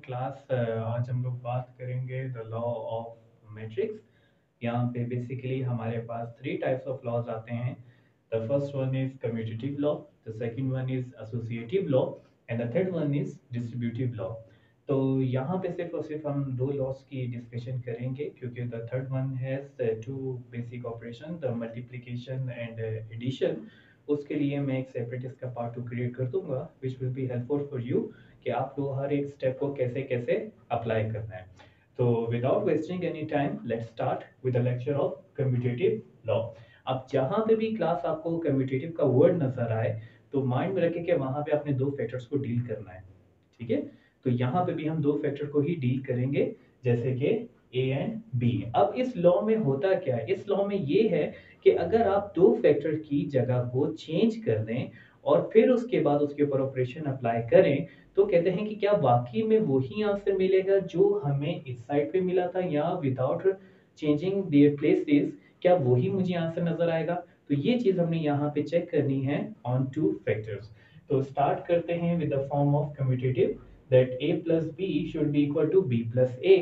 Class आज हम लोग बात करेंगे द लॉ ऑफ मैट्रिक्स। यहाँ पे बेसिकली हमारे पास थ्री टाइप्स ऑफ लॉज आते हैं। The first one is commutative law, the second one is associative law and the third one is distributive law. तो यहाँ पे सिर्फ और सिर्फ हम दो लॉज की डिस्कशन करेंगे क्योंकि the third one has two basic operation, the multiplication and addition. उसके लिए मैं एक सेपरेट इसका पार्ट टू क्रिएट कर दूंगा which will be helpful for you कि आप लोग हर एक स्टेप को कैसे कैसे अप्लाई करना है। तो without wasting any time let's start with the lecture of commutative law. अब जहां पे भी क्लास आपको कम्यूटेटिव का वर्ड नजर आए तो माइंड में रखें कि वहां पे आपने दो फैक्टर्स को डील करना है। ठीक है, तो यहाँ पे भी हम दो फैक्टर को ही डील करेंगे जैसे कि ए एंड बी। अब इस लॉ में होता क्या है, इस लॉ में ये है कि अगर आप दो फैक्टर की जगह को चेंज कर दें और फिर उसके बाद उसके ऊपर ऑपरेशन अप्लाई करें तो कहते हैं कि क्या वाकई में वही आंसर मिलेगा जो हमें इस साइड पे मिला था, या विदाउट चेंजिंग देयर प्लेसेस क्या वही मुझे आंसर नजर आएगा। तो ये चीज हमने यहाँ पे चेक करनी है ऑन टू फैक्टर्स। तो स्टार्ट करते हैं with the form of commutative that a plus b should be equal to b plus a।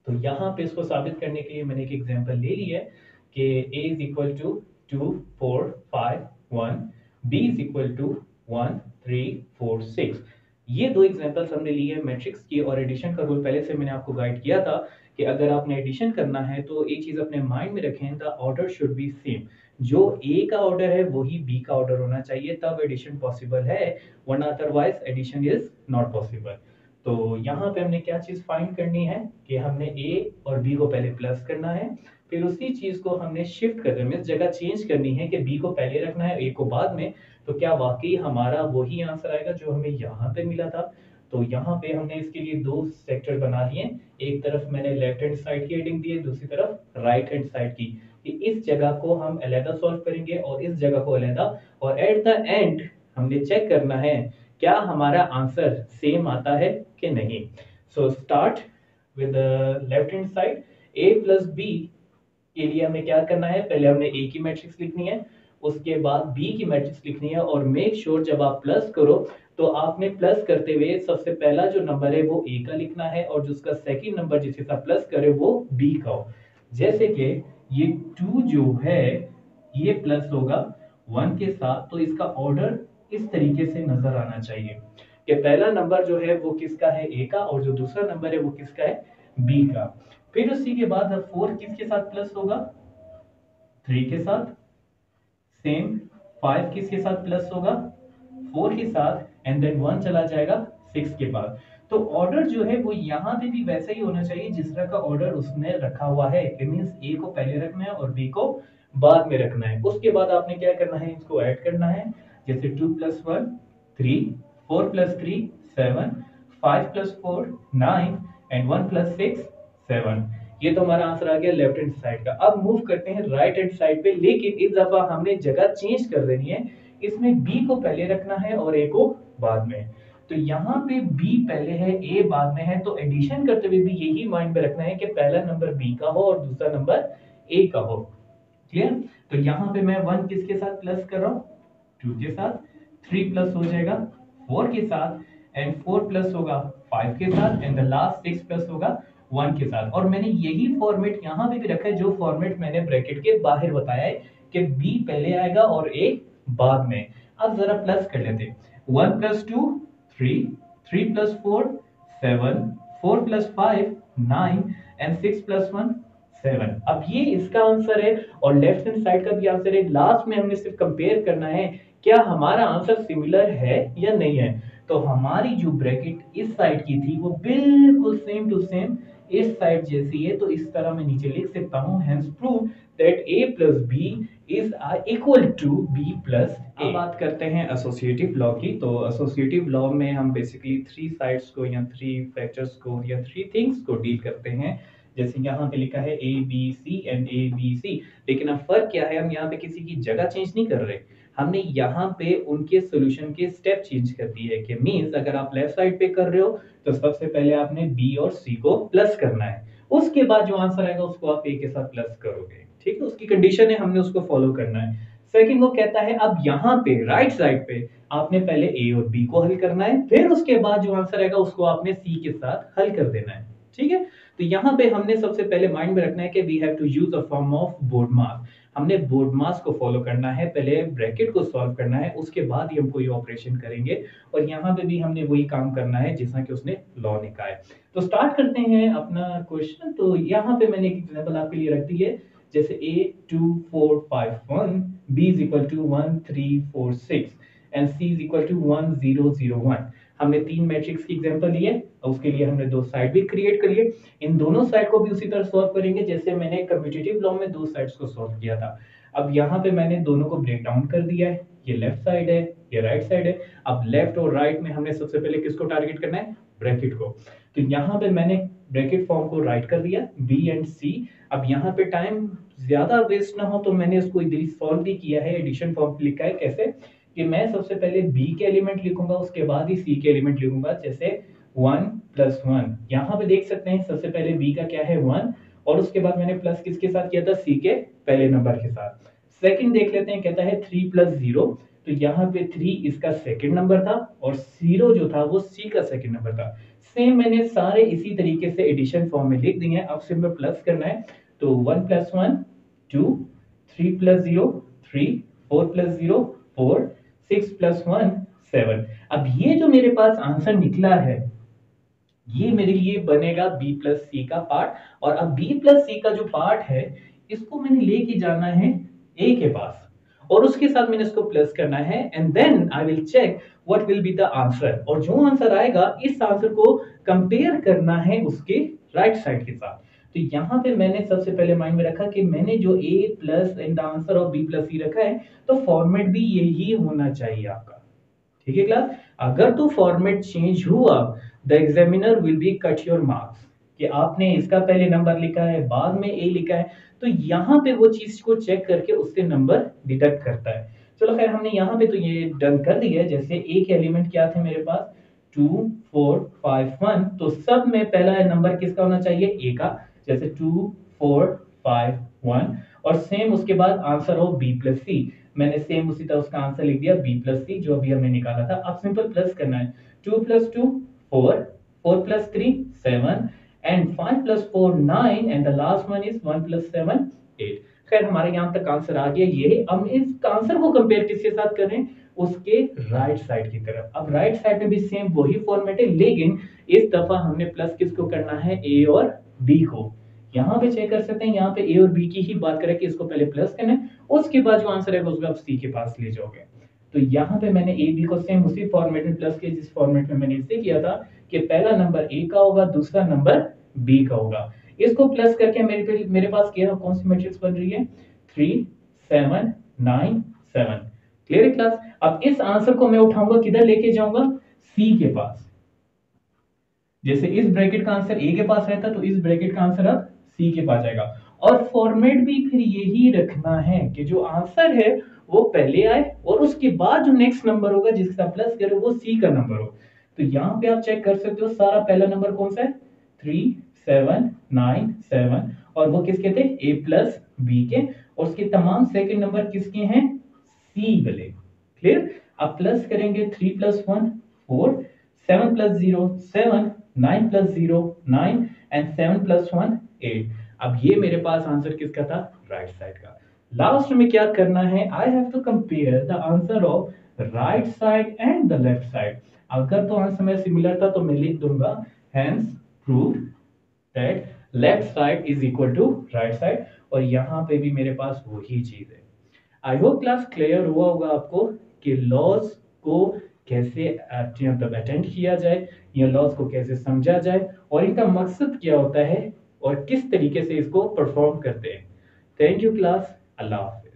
तो यहाँ पे इसको साबित करने के लिए मैंने एक एग्जांपल ले लिया है कि a is equal to 2 4 5 1, b is equal to 1 3 4 6। ये दो एग्जांपल्स हमने लिए हैं मैट्रिक्स की, और एडिशन का रूल पहले से मैंने आपको गाइड किया था कि अगर आपने एडिशन करना है तो एक चीज अपने माइंड में रखें, the order should be same. जो ए का ऑर्डर है वही बी का ऑर्डर होना चाहिए, तब एडिशन पॉसिबल है, वरना otherwise addition is not possible. तो यहाँ पे हमने क्या चीज फाइंड करनी है कि हमने ए और बी को पहले प्लस करना है, फिर उसी चीज को हमने शिफ्ट कर देना है, जगह चेंज करनी है कि बी को पहले रखना है ए को बाद में। तो क्या वाकई हमारा वही आंसर आएगा जो हमें यहाँ पे मिला था। तो यहाँ पे हमने इसके लिए दो सेक्टर बना लिए, एक तरफ मैंने लेफ्ट हैंड साइड की हेडिंग दी है, दूसरी तरफ राइट हैंड साइड की। कि इस जगह को हम अलहदा सॉल्व करेंगे और इस जगह को अलहदा, और एट द एंड हमने चेक करना है क्या हमारा आंसर सेम आता है कि नहीं। So start with left hand side. a plus B के लिए हमें क्या करना है, पहले हमने a की मैट्रिक्स लिखनी है, उसके बाद b की मैट्रिक्स लिखनी है, और मेक श्योर जब आप प्लस करो तो आपने प्लस करते हुए सबसे पहला जो नंबर है वो a का लिखना है, और जिसका सेकंड नंबर जिसके साथ प्लस करे वो b का हो। जैसे कि ये 2 जो है ये प्लस होगा 1 के साथ, तो इसका ऑर्डर इस तरीके से नजर आना चाहिए कि पहला नंबर जो है वो किसका है, ए का, और जो दूसरा नंबर है वो किसका है, बी का। फिर उसी के बाद 4 किसके साथ प्लस होगा, 3 के साथ। सेम 5 किसके साथ प्लस होगा, 4 के साथ, एंड देन 1 चला जाएगा 6 के बाद। तो ऑर्डर जो है वो यहाँ पे भी वैसा ही होना चाहिए जिस तरह का ऑर्डर उसने रखा हुआ है। इट मींस ए को पहले रखना है और बी को बाद में रखना है। उसके बाद आपने क्या करना है, इसको ऐड करना है, जैसे 2 plus 1 3, 4 plus 3 7, 5 plus 4 9 and 1 plus 6 7। ये तो हमारा आंसर आ गया लेफ्ट हैंड साइड का। अब मूव करते हैं राइट हैंड साइड पे, लेकिन इस दफा हमने जगह चेंज कर देनी है, इसमें b को पहले रखना है और a को बाद में। तो यहाँ पे b पहले है a बाद में है, तो एडिशन करते हुए भी यही माइंड में रखना है कि पहला नंबर b का हो और दूसरा नंबर a का हो। क्लियर। तो यहाँ पे मैं 1 किसके साथ प्लस कर रहा हूँ, 2 के साथ, 3 प्लस हो जाएगा 4 के साथ, एंड 4 प्लस होगा 5 के साथ, एंड द लास्ट 6 प्लस होगा 1 के साथ। और मैंने यही फॉर्मेट यहाँ पे भी रखा है जो फॉर्मेट मैंने ब्रैकेट के बाहर बताया है कि b पहले आएगा और a बाद में। अब जरा प्लस कर लेते, 1 plus 2 3, 3 plus 4 7, 4 plus 5 9 and 6 plus 1 7। अब ये इसका आंसर है और लेफ्ट हैंड साइड का भी आंसर है। लास्ट में हमने सिर्फ कंपेयर करना है क्या हमारा आंसर सिमिलर है या नहीं है। तो हमारी जो ब्रैकेट इस साइड की थी वो बिल्कुल सेम टू सेम इस साइड जैसी है, तो इस तरह मैं नीचे लिख सकता हूं, hence prove that a plus b is equal to b plus a। अब बात करते हैं एसोसिएटिव लॉ की। तो एसोसिएटिव लॉ में हम बेसिकली थ्री साइड्स को या थ्री फैक्टर्स को या थ्री थिंग्स को डील करते हैं। जैसे यहाँ पे लिखा है A B C and A B C, लेकिन अब फर्क क्या है, हम यहाँ पे किसी की जगह चेंज नहीं कर रहे, हमने यहाँ पे उनके सॉल्यूशन के स्टेप चेंज कर दिए है। कि मींस अगर आप लेफ्ट साइड पे कर रहे हो तो सबसे पहले आपने बी और सी को प्लस करना है, उसके बाद जो आंसर आएगा उसको आप ए के साथ प्लस करोगे। ठीक है, उसकी कंडीशन है, हमने उसको फॉलो करना है। सेकंड वो कहता है अब यहाँ पे राइट साइड पे आपने पहले ए और बी को हल करना है, फिर उसके बाद जो आंसर आएगा उसको आपने सी के साथ हल कर देना है। ठीक है, तो यहाँ पे हमने सबसे पहले माइंड में रखना है कि we have to use a form of board mass. हमने बोर्ड मास को फॉलो करना है, पहले ब्रैकेट को सॉल्व करना है, उसके बाद ही हम कोई ऑपरेशन करेंगे। और यहाँ पे भी हमने वही काम करना है जैसा कि उसने लॉ ने कहा है। तो स्टार्ट करते हैं अपना क्वेश्चन। तो यहाँ पे मैंने एक एग्जांपल आपके लिए रख दी है, जैसे a 2 4 5 1, b is equal to 1 3 4 6 and c is equal to 1 0 0 1। हमने तीन मैट्रिक्स की एग्जांपल लिए और उसके लिए हमने दो साइड भी क्रिएट कर लिए। इन दोनों साइड को भी उसी तरह सॉल्व करेंगे जैसे मैंने कम्यूटेटिव लॉ में दो साइड्स को सॉल्व किया था। अब यहाँ पे मैंने दोनों को ब्रेक डाउन कर दिया है, ये लेफ्ट साइड है, ये राइट साइड है। अब लेफ्ट और राइट में हमने सबसे पहले किसको टारगेट करना है, ब्रैकेट को। तो यहाँ पे मैंने ब्रैकेट फॉर्म को राइट कर दिया b एंड c। अब यहाँ पे टाइम ज्यादा वेस्ट ना हो तो मैंने इसको इधर ही सॉल्व भी किया है, एडिशन फॉर्म लिखा है। कैसे कि मैं सबसे पहले b के एलिमेंट लिखूंगा, उसके बाद ही c के एलिमेंट लिखूंगा। जैसे 1 + 1, यहाँ पे देख सकते हैं सबसे पहले b का क्या है 1, और उसके बाद मैंने प्लस किसके साथ किया था, c के पहले नंबर के साथ। सेकंड देख लेते हैं, कहता है 3 + 0, तो यहाँ पे 3 इसका सेकंड नंबर था और 0 जो था वो c का सेकंड नंबर था। सेम मैंने सारे इसी तरीके से एडिशन फॉर्म में लिख दिए हैं। अब सिर्फ में प्लस करना है, तो 1 + 1 2, 3 + 0 3, 4 + 0 4, 6 + 1 7। अब ये जो मेरे पास आंसर निकला है ये मेरे लिए बनेगा b + c का पार्ट। और अब b + c का जो पार्ट है इसको मैंने लेके जाना है a के पास और उसके साथ मैंने इसको प्लस करना है and then I will check what will be the answer. और जो आंसर आएगा इस आंसर को कंपेयर करना है उसके राइट साइड के साथ। तो यहाँ पे मैंने सबसे पहले माइंड में रखा कि मैंने जो a plus in the answer of b + c रखा है तो फॉर्मेट भी यही होना चाहिए आपका। ठीक है क्लास, अगर तो फॉर्मेट चेंज हुआ the examiner will be cut your marks, कि आपने इसका पहले नंबर लिखा है बाद में ए लिखा है, तो यहाँ पे वो चीज को चेक करके उससे नंबर डिडक्ट करता है। चलो खैर हमने यहाँ पे तो ये डन कर दिया है। जैसे ए के एलिमेंट क्या थे मेरे पास 2 4 5 1, तो सब में पहला नंबर किसका होना चाहिए, ए का। जैसे 2 4 5 1 और सेम उसके बाद आंसर हो b + c, मैंने सेम उसी तरह उसका आंसर लिख दिया b + c जो अभी हमने निकाला था। अब सिंपल प्लस करना है, 2 + 2 4, 4 + 3 7 and 5 + 4 9 and the last one is 1 + 7 8। खैर हमारे यहाँ तक आंसर आ गया ये। अब इस आंसर को कंपेयर किसके साथ कर रहे हैं, उसके राइट साइड की तरफ। अब राइट साइड में भी सेम वही फॉर्मेट है, लेकिन इस दफा हमने प्लस किसको करना है, ए और बी को। यहाँ पे चेक कर सकते हैं, यहाँ पे ए और बी की ही बात करें कि इसको पहले प्लस करना है, उसके बाद जो आंसर है उसको आप सी के पास ले जाओगे। तो यहाँ पे मैंने ए बी को सेम उसी फॉर्मेट में प्लस किया जिस फॉर्मेट में मैंने इसे किया था कि पहला नंबर ए का होगा, दूसरा नंबर बी का होगा। इसको प्लस करके मेरे पास क्या कौन सी मैट्रिक्स बन रही है, 3 7 9 7। क्लियर है क्लास। अब इस आंसर को मैं उठाऊंगा, किधर लेके जाऊंगा, सी के पास। जैसे इस ब्रैकेट का आंसर ए के पास रहता तो इस ब्रैकेट का आंसर अब सी के पास जाएगा। और फॉर्मेट भी फिर यही रखना है कि जो आंसर है वो पहले आए और उसके बाद जो नेक्स्ट नंबर होगा जिसका प्लस करो वो सी का नंबर हो। तो यहाँ पे आप चेक कर सकते हो सारा पहला नंबर कौन सा है, 3 7 9 7, और वो किसके थे, ए प्लस बी के, और उसके तमाम सेकंड नंबर किसके हैं, सी वाले। क्लियर। अब प्लस करेंगे 3 + 1 4, 7 + 0 7, 9 + 0 9 एंड 7 + 1 8। अब ये मेरे पास आंसर किसका था, राइट साइड का। लास्ट में क्या करना है, I have to compare the answer of right side and the left side. अगर तो आंसर में सिमिलर था तो मैं लिख दूंगा hence prove that left side is equal to right side, और यहाँ पे भी मेरे पास वही चीज है। आई होप क्लास क्लियर हुआ होगा आपको कि लॉज को कैसे मतलब अटेंड किया जाए या लॉज को कैसे समझा जाए और इनका मकसद क्या होता है और किस तरीके से इसको परफॉर्म करते हैं। Thank you class, Allah Hafiz.